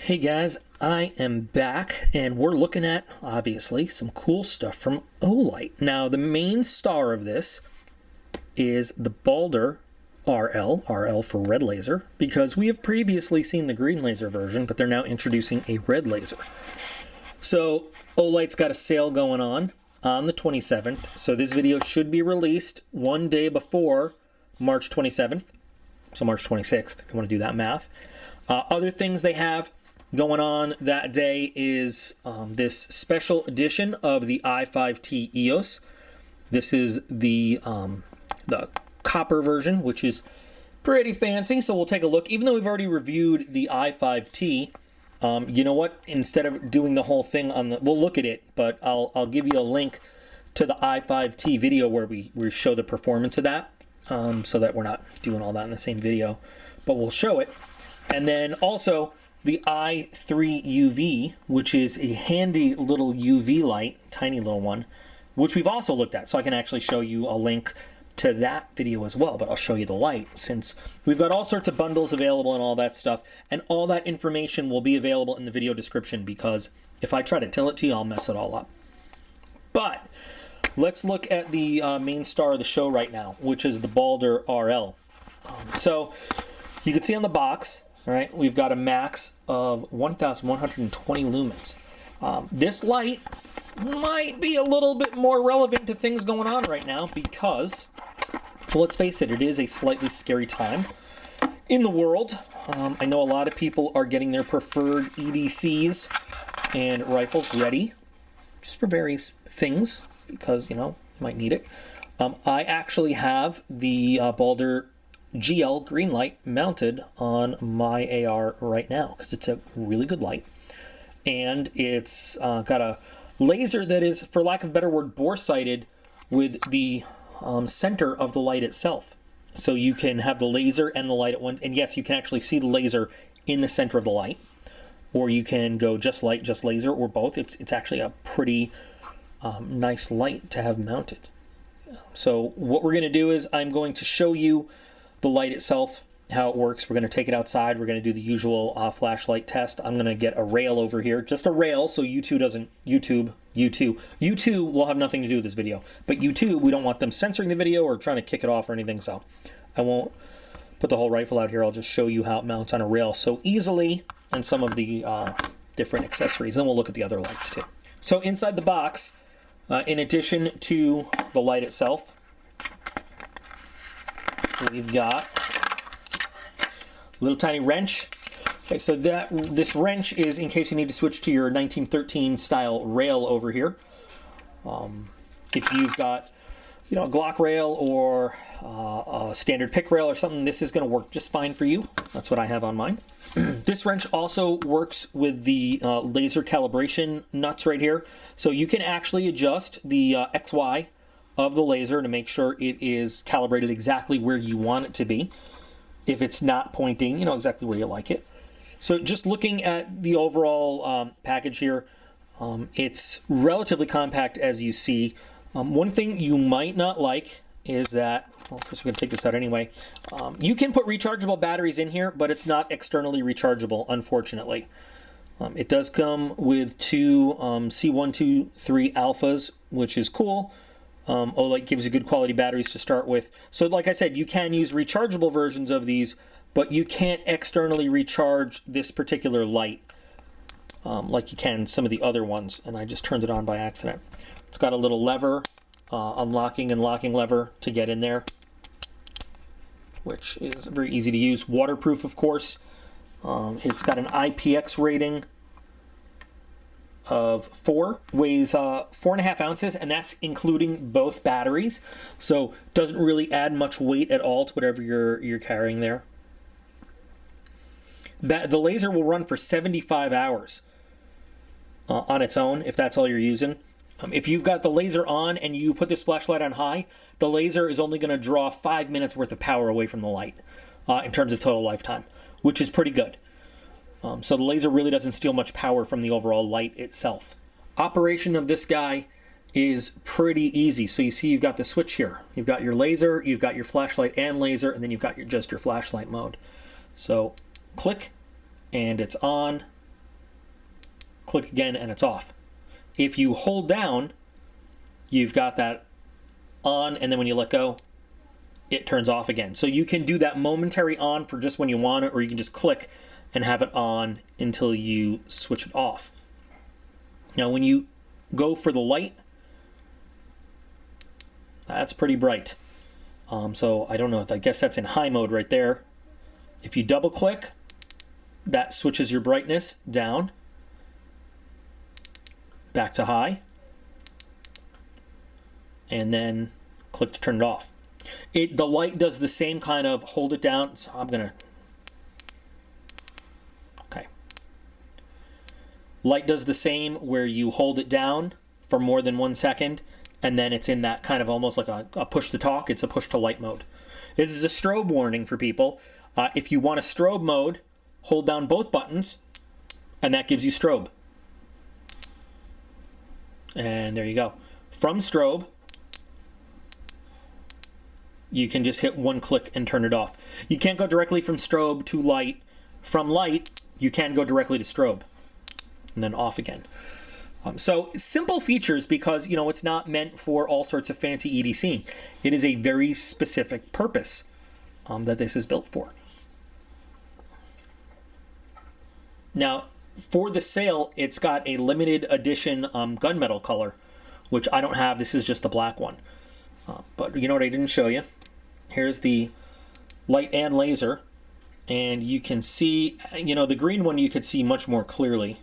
Hey guys, I am back and we're looking at, obviously, some cool stuff from Olight. Now, the main star of this is the BALDR RL for red laser, because we have previously seen the green laser version, but they're now introducing a red laser. So, Olight's got a sale going on the 27th, so this video should be released one day before March 27th, so March 26th, if you want to do that math. Other things they have going on that day is this special edition of the i5T EOS. This is the copper version, which is pretty fancy, so we'll take a look. Even though we've already reviewed the i5T, you know what? Instead of doing the whole thing on the, we'll look at it, but I'll give you a link to the i5T video where we show the performance of that, so that we're not doing all that in the same video, but we'll show it. And then also the i3UV, which is a handy little UV light, tiny little one, which we've also looked at. So I can actually show you a link to that video as well, but I'll show you the light, since we've got all sorts of bundles available and all that stuff, and all that information will be available in the video description, because if I try to tell it to you, I'll mess it all up. But let's look at the main star of the show right now, which is the BALDR RL. So you can see on the box, all right, we've got a max of 1,120 lumens. This light might be a little bit more relevant to things going on right now because, well, let's face it, it is a slightly scary time in the world. I know a lot of people are getting their preferred EDCs and rifles ready just for various things because, you know, you might need it. I actually have the BALDR GL green light mounted on my AR right now because it's a really good light, and it's got a laser that is, for lack of a better word, bore-sighted with the center of the light itself. So you can have the laser and the light at once, and yes, you can actually see the laser in the center of the light, or you can go just light, just laser, or both. It's actually a pretty nice light to have mounted. So what we're going to do is I'm going to show you the light itself, how it works. We're going to take it outside. We're going to do the usual flashlight test. I'm going to get a rail over here, just a rail, so YouTube will have nothing to do with this video. But YouTube, we don't want them censoring the video or trying to kick it off or anything, so I won't put the whole rifle out here. I'll just show you how it mounts on a rail so easily, and some of the different accessories. Then we'll look at the other lights too. So inside the box, in addition to the light itself, we've got a little tiny wrench. Okay, so this wrench is in case you need to switch to your 1913 style rail over here. If you've got, you know, a Glock rail or a standard pick rail or something, this is going to work just fine for you. That's what I have on mine. This wrench also works with the laser calibration nuts right here. So you can actually adjust the XY of the laser to make sure it is calibrated exactly where you want it to be. If it's not pointing, you know exactly where you like it. So just looking at the overall package here, it's relatively compact, as you see. One thing you might not like is that, well, first we're going to take this out anyway. You can put rechargeable batteries in here, but it's not externally rechargeable, unfortunately. It does come with two C123 alphas, which is cool. Olight gives you good quality batteries to start with. So like I said, you can use rechargeable versions of these, but you can't externally recharge this particular light like you can some of the other ones, and I just turned it on by accident. It's got a little lever, unlocking and locking lever to get in there, which is very easy to use. Waterproof, of course. It's got an IPX rating of 4, weighs 4.5 ounces, and that's including both batteries, so doesn't really add much weight at all to whatever you're carrying there. The laser will run for 75 hours on its own, if that's all you're using. If you've got the laser on and you put this flashlight on high, the laser is only going to draw 5 minutes worth of power away from the light in terms of total lifetime, which is pretty good. So the laser really doesn't steal much power from the overall light itself. Operation of this guy is pretty easy. So you see you've got the switch here. You've got your laser, you've got your flashlight and laser, and then you've got just your flashlight mode. So click, and it's on, click again and it's off. If you hold down, you've got that on, and then when you let go, it turns off again. So you can do that momentary on for just when you want it, or you can just click and have it on until you switch it off. Now when you go for the light, that's pretty bright. So I don't know, I guess that's in high mode right there. If you double click, that switches your brightness down, back to high, and then click to turn it off. The light does the same kind of hold it down. So I'm gonna, okay. Light does the same where you hold it down for more than 1 second, and then it's in that kind of almost like a push to talk. It's a push to light mode. This is a strobe warning for people. If you want a strobe mode, hold down both buttons, and that gives you strobe. And there you go. From strobe, you can just hit one click and turn it off. You can't go directly from strobe to light. From light, you can go directly to strobe, and then off again. So simple features, because you know it's not meant for all sorts of fancy EDC. It is a very specific purpose that this is built for. Now, for the sale, it's got a limited edition gunmetal color, which I don't have. This is just the black one. But you know what I didn't show you? Here's the light and laser, and you can see, you know, the green one you could see much more clearly.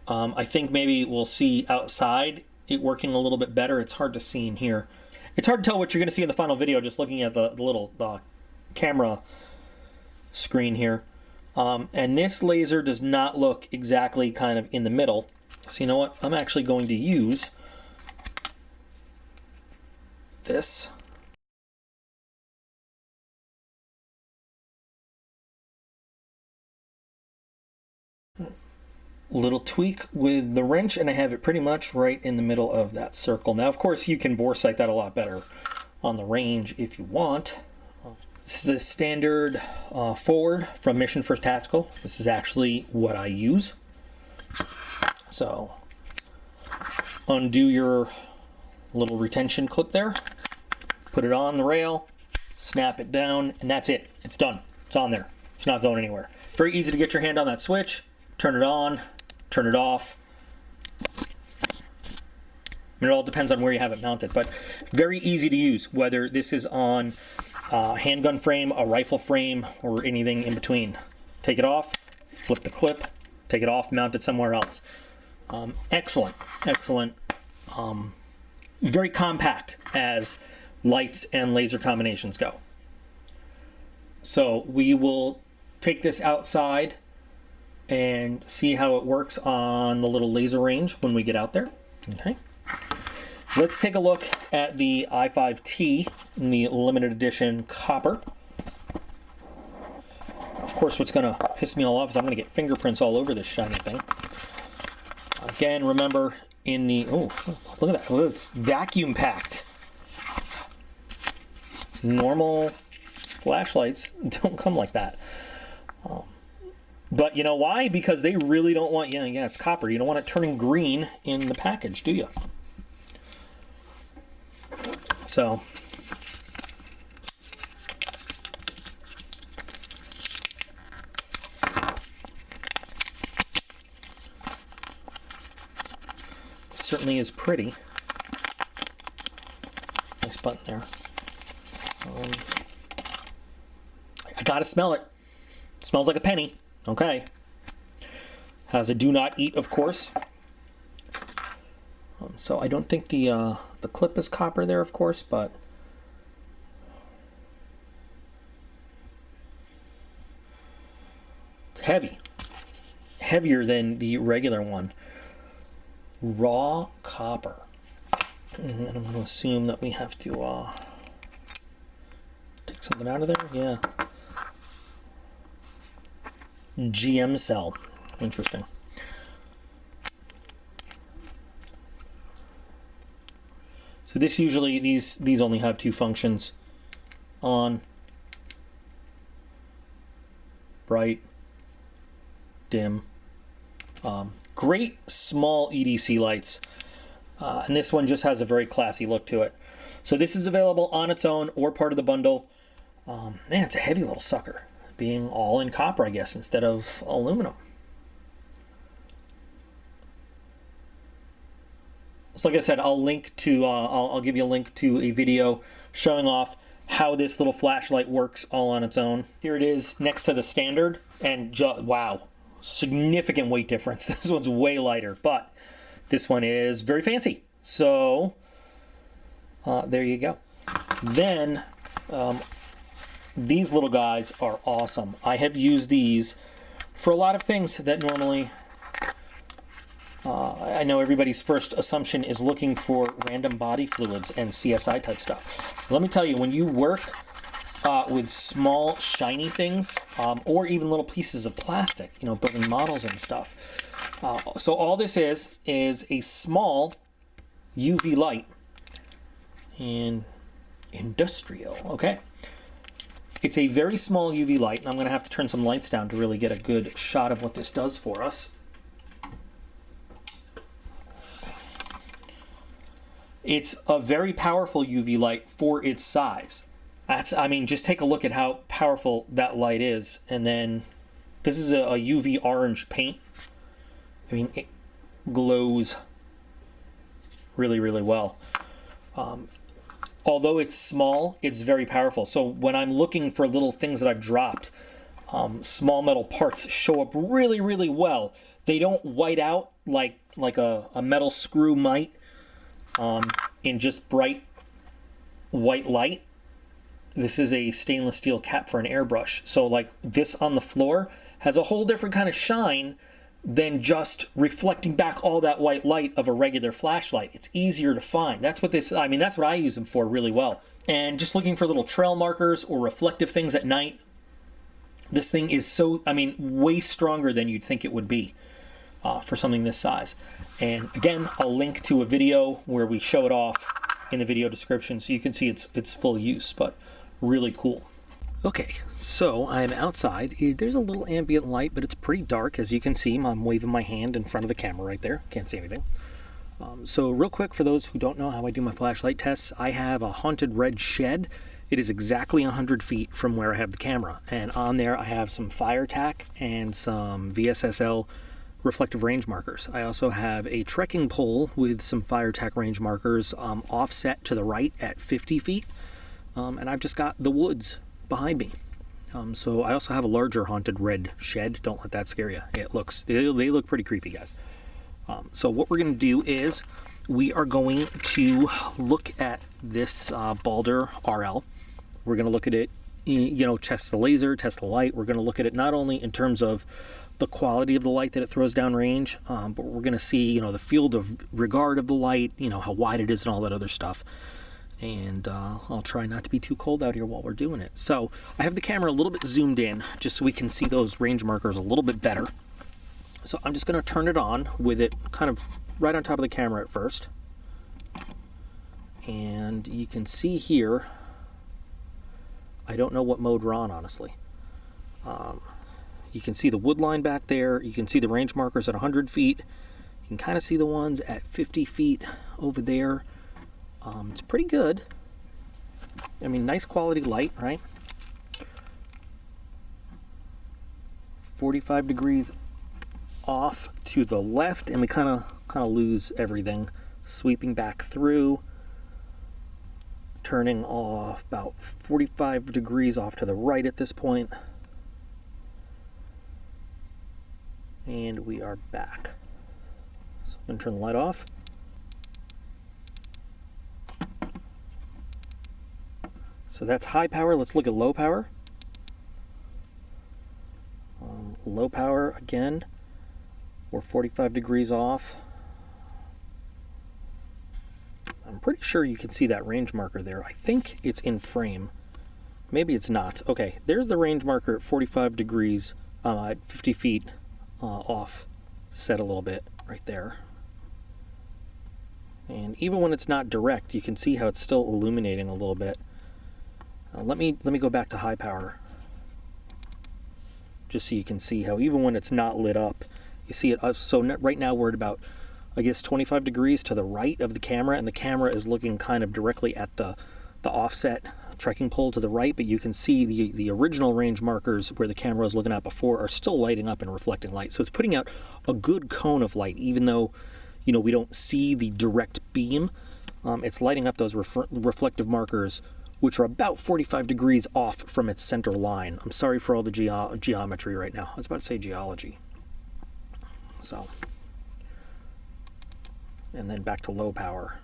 I think maybe we'll see outside it working a little bit better. It's hard to see in here. It's hard to tell what you're going to see in the final video just looking at the little camera screen here. And this laser does not look exactly kind of in the middle. So you know what? I'm actually going to use this. Little tweak with the wrench, and I have it pretty much right in the middle of that circle. Now, of course, you can bore sight that a lot better on the range if you want. This is a standard forward from Mission First Tactical. This is actually what I use. So, undo your little retention clip there, put it on the rail, snap it down, and that's it. It's done. It's on there. It's not going anywhere. Very easy to get your hand on that switch, turn it on, turn it off. I mean, it all depends on where you have it mounted, but very easy to use, whether this is on a handgun frame, a rifle frame, or anything in between. Take it off, flip the clip, take it off, mount it somewhere else. Excellent, excellent. Very compact as lights and laser combinations go. So we will take this outside and see how it works on the little laser range when we get out there. Okay. Let's take a look at the i5T in the limited edition copper. Of course, what's going to piss me all off is I'm going to get fingerprints all over this shiny thing. Again, remember in the, oh, look at that. Look, it's vacuum packed. Normal flashlights don't come like that. But you know why? Because they really don't want, yeah, it's copper. You don't want it turning green in the package, do you? So, certainly is pretty. Nice button there. I gotta smell it. Smells like a penny. Okay. Has a do not eat, of course. So I don't think the clip is copper there, of course, but it's heavy. Heavier than the regular one. Raw copper. And I'm going to assume that we have to take something out of there. Yeah. GM cell. Interesting. So this usually, these only have two functions. On, bright, dim, Great small EDC lights. And this one just has a very classy look to it. So this is available on its own or part of the bundle. Man, it's a heavy little sucker, being all in copper, I guess, instead of aluminum. So like I said, I'll link to, I'll give you a link to a video showing off how this little flashlight works all on its own. Here it is next to the standard, and wow, significant weight difference. This one's way lighter, but this one is very fancy. So there you go. Then these little guys are awesome. I have used these for a lot of things that normally, I know everybody's first assumption is looking for random body fluids and CSI type stuff. Let me tell you, when you work with small shiny things, or even little pieces of plastic, you know, building models and stuff. So all this is a small UV light, and industrial, okay. It's a very small UV light, and I'm going to have to turn some lights down to really get a good shot of what this does for us. It's a very powerful UV light for its size. I mean, just take a look at how powerful that light is. And then this is a UV orange paint. I mean, it glows really, really well. Although it's small, it's very powerful. So when I'm looking for little things that I've dropped, small metal parts show up really, really well. They don't white out like a metal screw might in just bright white light. This is a stainless steel cap for an airbrush. So like this on the floor has a whole different kind of shine than just reflecting back all that white light of a regular flashlight. It's easier to find. That's what this, I mean, that's what I use them for really well. And just looking for little trail markers or reflective things at night, this thing is so, I mean, way stronger than you'd think it would be for something this size. And again, I'll link to a video where we show it off in the video description so you can see its full use, but really cool. Okay, so I'm outside. There's a little ambient light, but it's pretty dark. As you can see, I'm waving my hand in front of the camera right there. Can't see anything. So real quick, for those who don't know how I do my flashlight tests, I have a haunted red shed. It is exactly 100 feet from where I have the camera. And on there, I have some fire tack and some VSSL reflective range markers. I also have a trekking pole with some fire tack range markers offset to the right at 50 feet. And I've just got the woods behind me. So I also have a larger haunted red shed. Don't let that scare you. They look pretty creepy, guys. So what we're going to do is we are going to look at this BALDR RL. We're going to look at it, you know, test the laser, test the light. We're going to look at it not only in terms of the quality of the light that it throws downrange, but we're going to see, you know, the field of regard of the light, you know, how wide it is and all that other stuff. And I'll try not to be too cold out here while we're doing it. So I have the camera a little bit zoomed in just so we can see those range markers a little bit better. So I'm just going to turn it on with it kind of right on top of the camera at first. And you can see here, I don't know what mode we're on, honestly. You can see the wood line back there. You can see the range markers at 100 feet. You can kind of see the ones at 50 feet over there. It's pretty good. I mean, nice quality light, right? 45 degrees off to the left, and we kind of lose everything. Sweeping back through, turning off about 45 degrees off to the right at this point. And we are back. So I'm going to turn the light off. So that's high power. Let's look at low power. Low power, again, we're 45 degrees off. I'm pretty sure you can see that range marker there. I think it's in frame. Maybe it's not. Okay, there's the range marker at 45 degrees, at 50 feet off, set a little bit right there. And even when it's not direct, you can see how it's still illuminating a little bit. Let me go back to high power, just so you can see how even when it's not lit up, You see it, so right now we're at about, I guess, 25 degrees to the right of the camera, and the camera is looking kind of directly at the offset trekking pole to the right, but you can see the original range markers where the camera was looking at before are still lighting up and reflecting light. So it's putting out a good cone of light, even though, you know, we don't see the direct beam. It's lighting up those reflective markers, which are about 45 degrees off from its center line. I'm sorry for all the geometry right now. I was about to say geology. So, and then back to low power.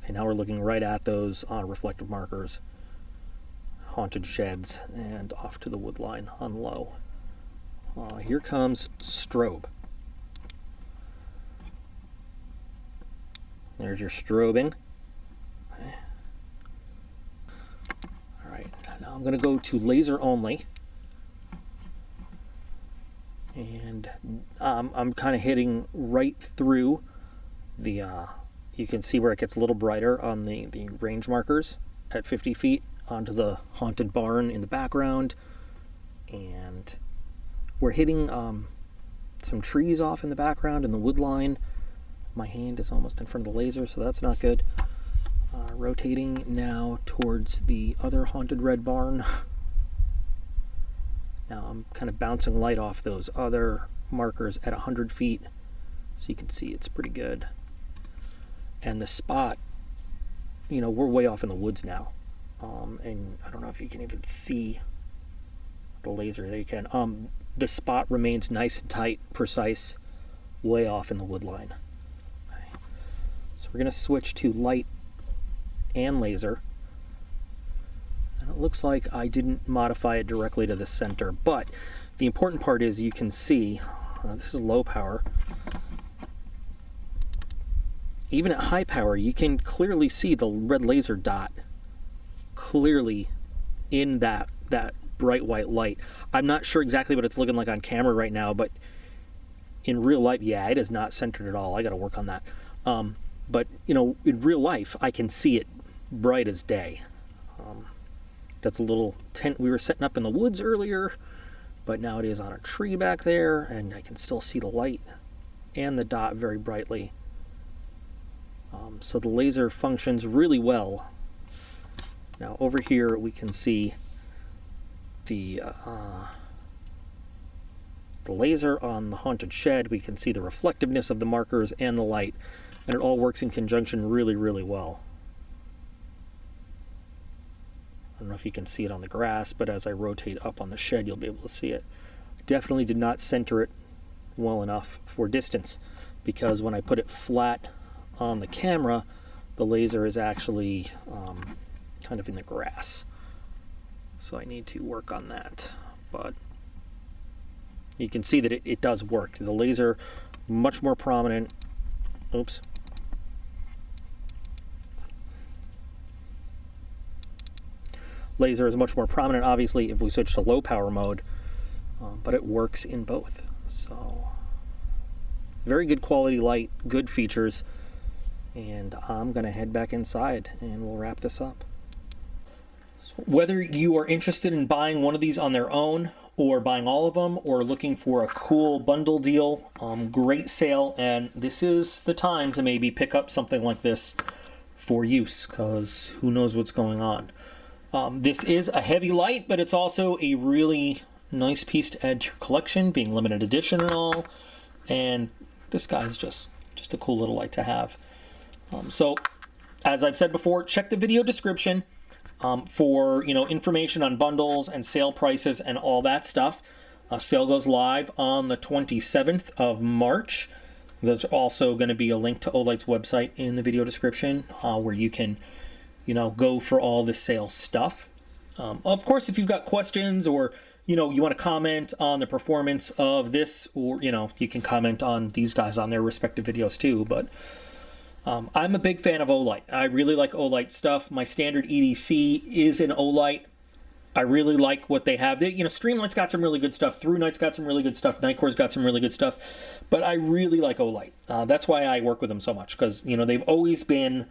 Okay, now we're looking right at those reflective markers, haunted sheds, and off to the wood line on low. Here comes strobe. There's your strobing. Okay. All right, now I'm going to go to laser only. And I'm kind of hitting right through the, you can see where it gets a little brighter on the range markers at 50 feet onto the haunted barn in the background. And we're hitting some trees off in the background in the wood line. My hand is almost in front of the laser, so that's not good. Rotating now towards the other haunted red barn. Now I'm kind of bouncing light off those other markers at 100 feet, so you can see it's pretty good. And the spot, you know, we're way off in the woods now, and I don't know if you can even see the laser. There you can. The spot remains nice and tight, precise, way off in the wood line. Okay. So we're going to switch to light and laser. And it looks like I didn't modify it directly to the center, but the important part is you can see, this is low power. Even at high power, you can clearly see the red laser dot clearly in that bright white light. I'm not sure exactly what it's looking like on camera right now, but in real life, yeah, it is not centered at all. I got to work on that. But, you know, in real life, I can see it bright as day. That's a little tent we were setting up in the woods earlier, but now it is on a tree back there, and I can still see the light and the dot very brightly. So the laser functions really well. Now over here we can see the laser on the haunted shed. We can see the reflectiveness of the markers and the light, and it all works in conjunction really, really well. I don't know if you can see it on the grass, but as I rotate up on the shed, you'll be able to see it. Definitely did not center it well enough for distance, because when I put it flat on the camera, the laser is actually kind of in the grass. So I need to work on that. But you can see that it does work. The laser, much more prominent. Oops. Laser is much more prominent, obviously, if we switch to low power mode, but it works in both. So, very good quality light, good features, and I'm going to head back inside and we'll wrap this up. So whether you are interested in buying one of these on their own, or buying all of them, or looking for a cool bundle deal, great sale, and this is the time to maybe pick up something like this for use, because who knows what's going on. This is a heavy light, but it's also a really nice piece to add to your collection, being limited edition and all. And this guy's just a cool little light to have. So, as I've said before, check the video description for information on bundles and sale prices and all that stuff. Sale goes live on the 27th of March. There's also going to be a link to Olight's website in the video description where you can go for all the sale stuff. Of course, if you've got questions or, you want to comment on the performance of this, or, you can comment on these guys on their respective videos too. But I'm a big fan of Olight. I really like Olight stuff. My standard EDC is an Olight. I really like what they have. Streamlight's got some really good stuff. ThruNight's got some really good stuff. Nitecore's got some really good stuff. But I really like Olight. That's why I work with them so much, because, they've always been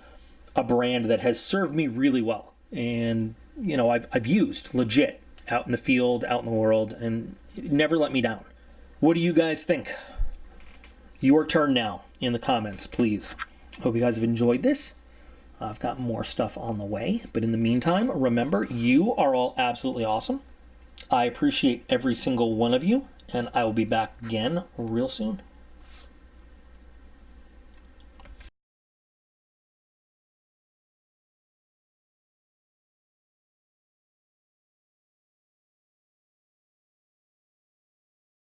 a brand that has served me really well, and I've used legit out in the field, out in the world, and it never let me down. What do you guys think? Your turn now in the comments, please. Hope you guys have enjoyed this. I've got more stuff on the way, but in the meantime, remember, you are all absolutely awesome. I appreciate every single one of you, and I will be back again real soon.